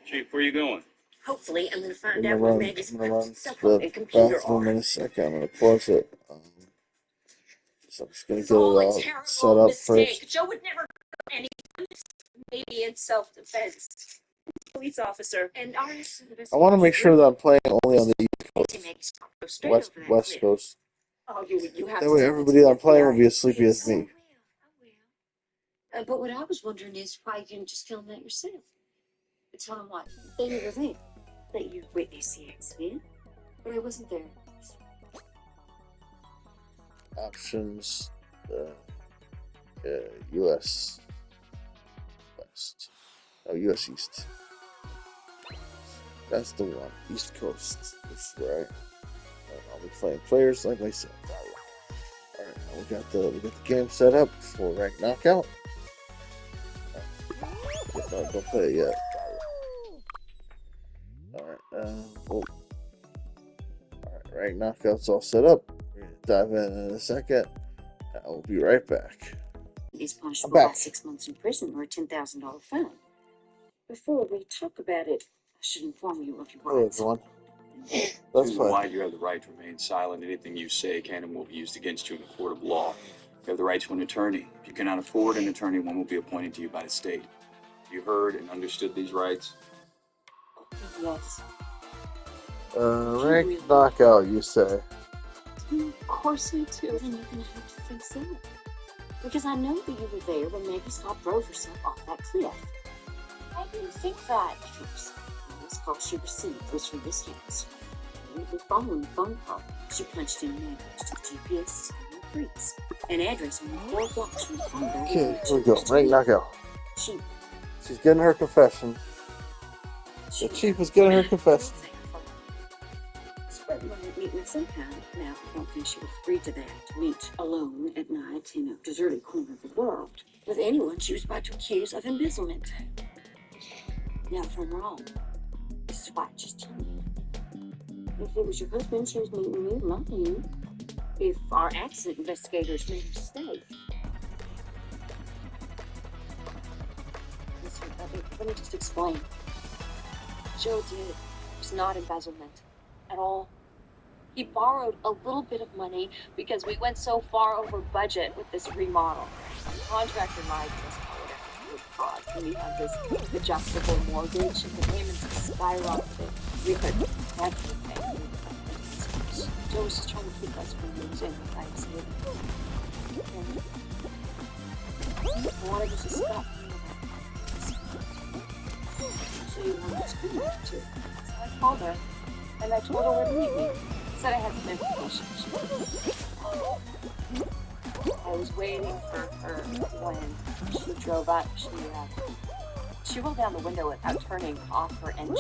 Chief, where you going? Hopefully, I'm going to find I'm out gonna what run, Maggie's I'm gonna run cell to phone the and computer bathroom are. in a second. I'm gonna close it. So I'm just gonna It's get it all a all terrible set up mistake. first. Joe would never do anything. Maybe in self-defense. Police officer and our I want to make sure that I'm playing only on the East Coast, West cliff. Coast. Oh, you have That to way, tell everybody that I'm playing will be as sleepy as I me. will. But what I was wondering is why you didn't just film that yourself. Tell them what they never think that you witnessed the accident, but I wasn't there. Options, U.S. West. Oh, U.S. East. That's the one. East Coast. This is where I'll be playing players like myself. Alright, now we got the game set up for Rank Knockout. No, don't play it yet. Alright, Rank Knockout's all set up. We're gonna dive in a second. I'll be right back. Is punishable by 6 months in prison or a $10,000 fine. Before we talk about it, I should inform you of your rights. Hello, everyone. That's fine. Why you have the right to remain silent. Anything you say can and will be used against you in a court of law. You have the right to an attorney. If you cannot afford an attorney, one will be appointed to you by the state. You heard and understood these rights? Yes. Rank Knockout, you say? Of course I do. Then you're gonna have to fix it. Because I know that you were there when Maggie Scott drove herself off that cliff. I didn't think that. The last call she received was from this house. Immediately following the phone call, she punched in an address to the GPS system and freaks. An address on 4 blocks from the phone. Okay, here we go. Rank Knockout. She's getting her confession. The chief is getting her confession. Spread wanted to meet me somehow. Now, I don't think she would agree to that. To meet alone at night in a deserted corner of the world with anyone she was about to accuse of embezzlement. Now, if I'm wrong, this is why just tell me. If it was your husband she was meeting you, not you. If our accident investigators made a mistake. Listen, let me just explain. Joe did. It was not embezzlement at all. He borrowed a little bit of money because we went so far over budget with this remodel. The contractor lied to us about what it would cost, and we had this adjustable mortgage, and the payments skyrocketed. We could never pay. Joe was just trying to keep us from losing the accident. I wanted us to stop doing that. So you wanted to do that too. So I called her, and I told her where to meet me. Said I had some information. I was waiting for her when she drove up. She rolled down the window without turning off her engine.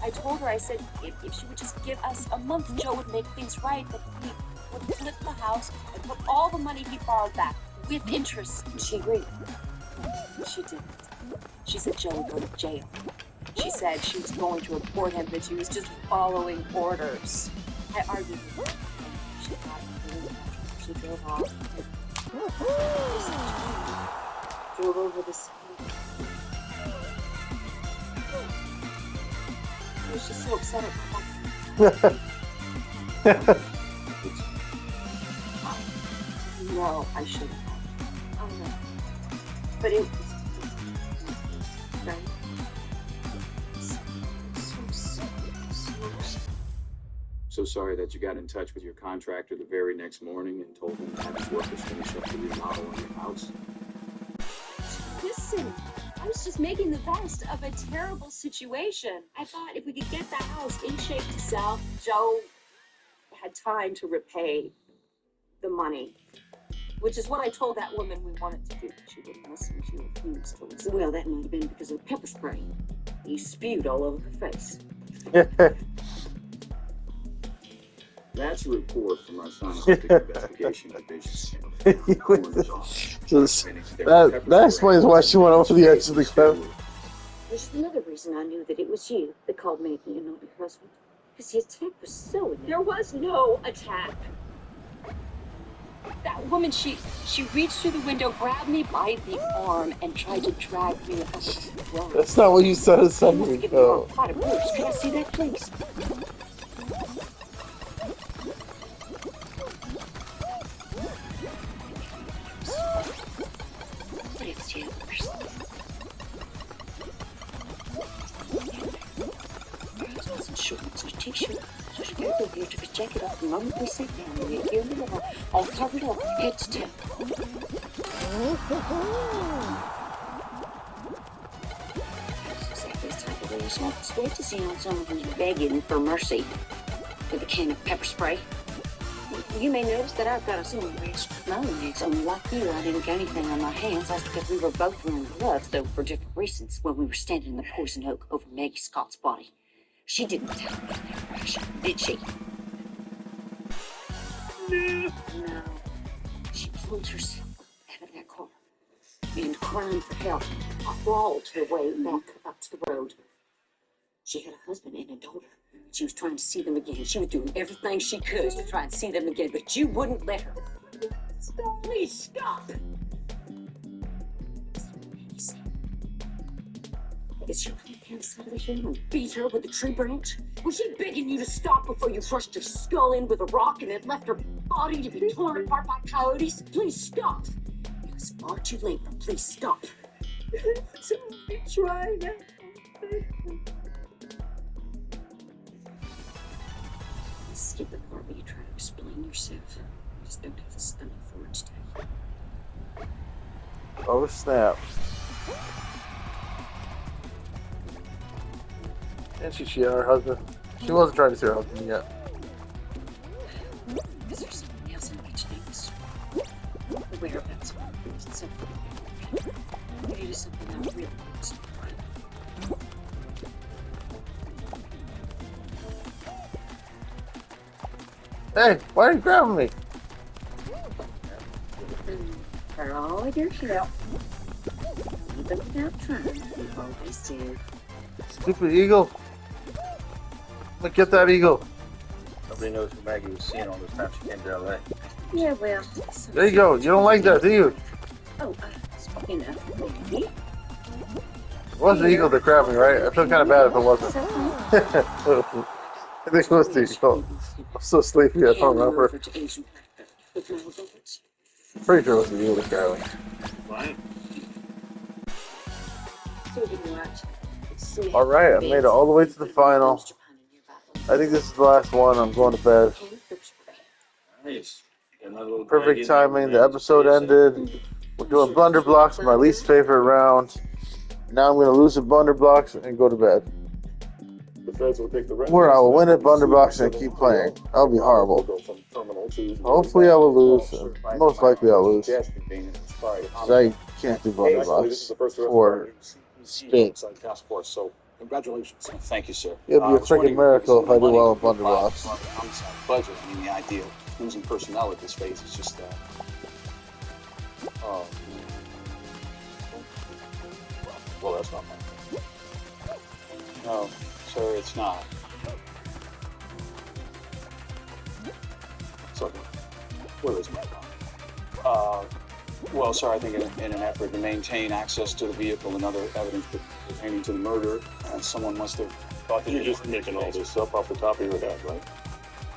I told her, I said, if she would just give us a month, Joe would make things right, that he would flip the house and put all the money he borrowed back with interest. She agreed. She didn't. She said Joe would go to jail. She said she was going to report him, that she was just following orders. I argued with her. She got it. She drove off. Drove over the sea. I was just so upset at her. No, I shouldn't have. Oh no. But it was right. So sorry that you got in touch with your contractor the very next morning and told him that his workers finish up the remodel on your house. Listen, I was just making the best of a terrible situation. I thought if we could get the house in shape to sell, Joe had time to repay the money. Which is what I told that woman we wanted to do. She wouldn't listen. She refused to listen. Well, that might have been because of the pepper spray. He spewed all over her face. That's a report from our scientific investigation division. That explains why she went over the edge of the cliff. There's just another reason I knew that it was you that called Maggie and not your husband. Because the attack was so... There was no attack. That woman, she reached through the window, grabbed me by the arm, and tried to drag me up the road. That's not what you said a You must second have given me ago. a pot of bruise. Can I see that, please? It's yours. I wasn't sure it's your t-shirt, so she grabbed over here, took his jacket off the moment we sat down. We were here in the middle, all covered up, head to toe. That's exactly the type of way you smoke. It's great to see how someone who's begging for mercy with a can of pepper spray. You may notice that I've got a similar rash to my own legs. Only like you, I didn't get anything on my hands. That's because we were both wearing gloves, though for different reasons, when we were standing in the poison oak over Maggie Scott's body. She didn't tell me that rash, did she? No. She pulled herself out of that car and crying for help. I crawled her way back up to the road. She had a husband and a daughter. She was trying to see them again. She was doing everything she could to try and see them again, but you wouldn't let her. Stop. Please stop. Is your hands out of him and beat her with a tree branch? Was she begging you to stop before you crushed her skull in with a rock and then left her body to be torn apart by coyotes? Please stop. It's far too late, but please stop. I'm trying. Skip the part where you try to explain yourself. I just don't have the stomach for it today. Oh snap. And she cheated on her husband. She wasn't trying to see her husband yet. Is there something else I need to know? The whereabouts of my things and something. Maybe something I really want to know. Hey, why are you grabbing me? For all your help, even without trying, you always do. Stupid eagle. I'm gonna get that eagle. Nobody knows who Maggie was seeing all this time she came to LA. Yeah, well. There you go. You don't like that, do you? Oh, you know, maybe. It was the eagle that grabbed me, right? I feel kind of bad if it wasn't. I think it was the eagle. I'm so sleepy, I don't remember. Pretty sure it was the eagle that grabbed me. What? Alright, I made it all the way to the final. I think this is the last one. I'm going to bed. Nice. Another little Perfect bag in timing. there. The episode ended. We're doing blunder blocks, my least favorite round. Now I'm going to lose the blunder blocks and go to bed. Or I will win at blunder blocks and keep playing. That'll be horrible. Hopefully I will lose. Most likely I'll lose. Because I can't do blunder blocks or spin. So, congratulations. Thank you, sir. It'll be a freaking miracle if I do well at blunder blocks. Budget. I mean, the idea of losing personnel at this phase is just well, that's not mine. No, sir, it's not. So, where is my phone? Well, sir, I think in an effort to maintain access to the vehicle and other evidence pertaining to the murder, someone must have thought that you're just making all this up off the top of your head, right?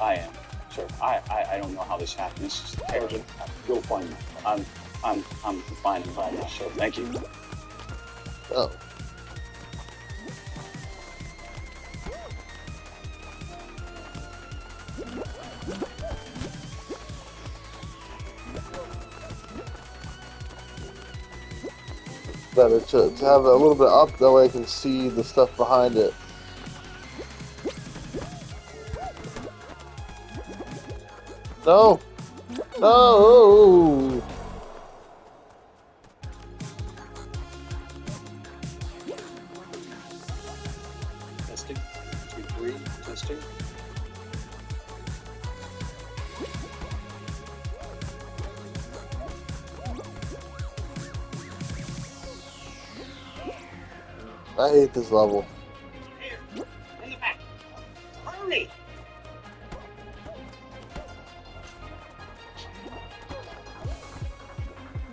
I am, sir. I don't know how this happened. This is urgent. Go find me. I'm fine and fine, sir. Thank you. Oh. Better to have it a little bit up, that way I can see the stuff behind it. No! No! Testing. 2, 3. Testing. I hate this level. Here, in the back. Hurry!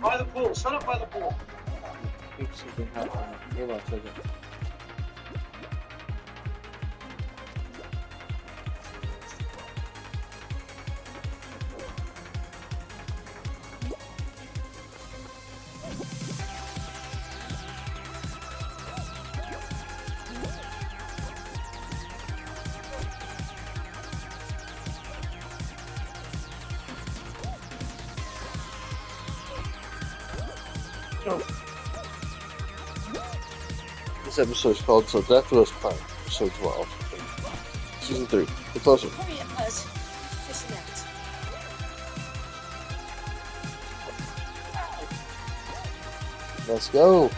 By the pool. Set up by the pool. Think something happened. Hold on a second. This episode is called So Death Was Climb, episode 12. Season 3. Get closer. Hurry up, Buzz. Just a minute. Let's go.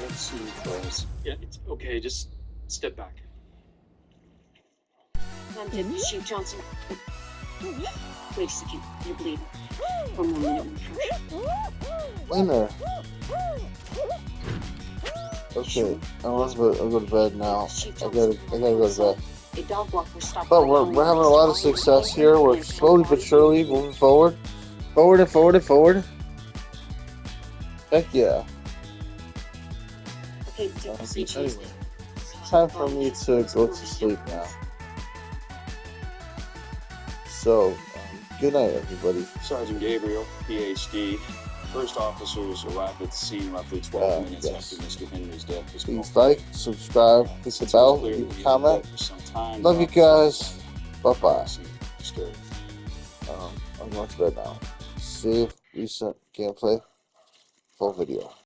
Let's see, Buzz. Yeah, it's okay. Just step back. London, Chief Johnson. Wait a second. You're bleeding. One more minute, Marsh. Winner. Okay, Elizabeth, I'll go to bed now. I gotta go to bed. A dog walker stopped. But we're having a lot of success here. We're slowly but surely moving forward. Forward and forward and forward. Heck yeah. Okay, see Tuesday. Time for me to go to sleep now. So, good night, everybody. Sergeant Gabriel, PhD. First officers arrived at the scene roughly 12 minutes yes. after Mr. Henry's death was Please confirmed. like, subscribe, hit the bell, leave a comment. Love you guys. Bye-bye. I'm going to bed now. Save recent gameplay. Full video.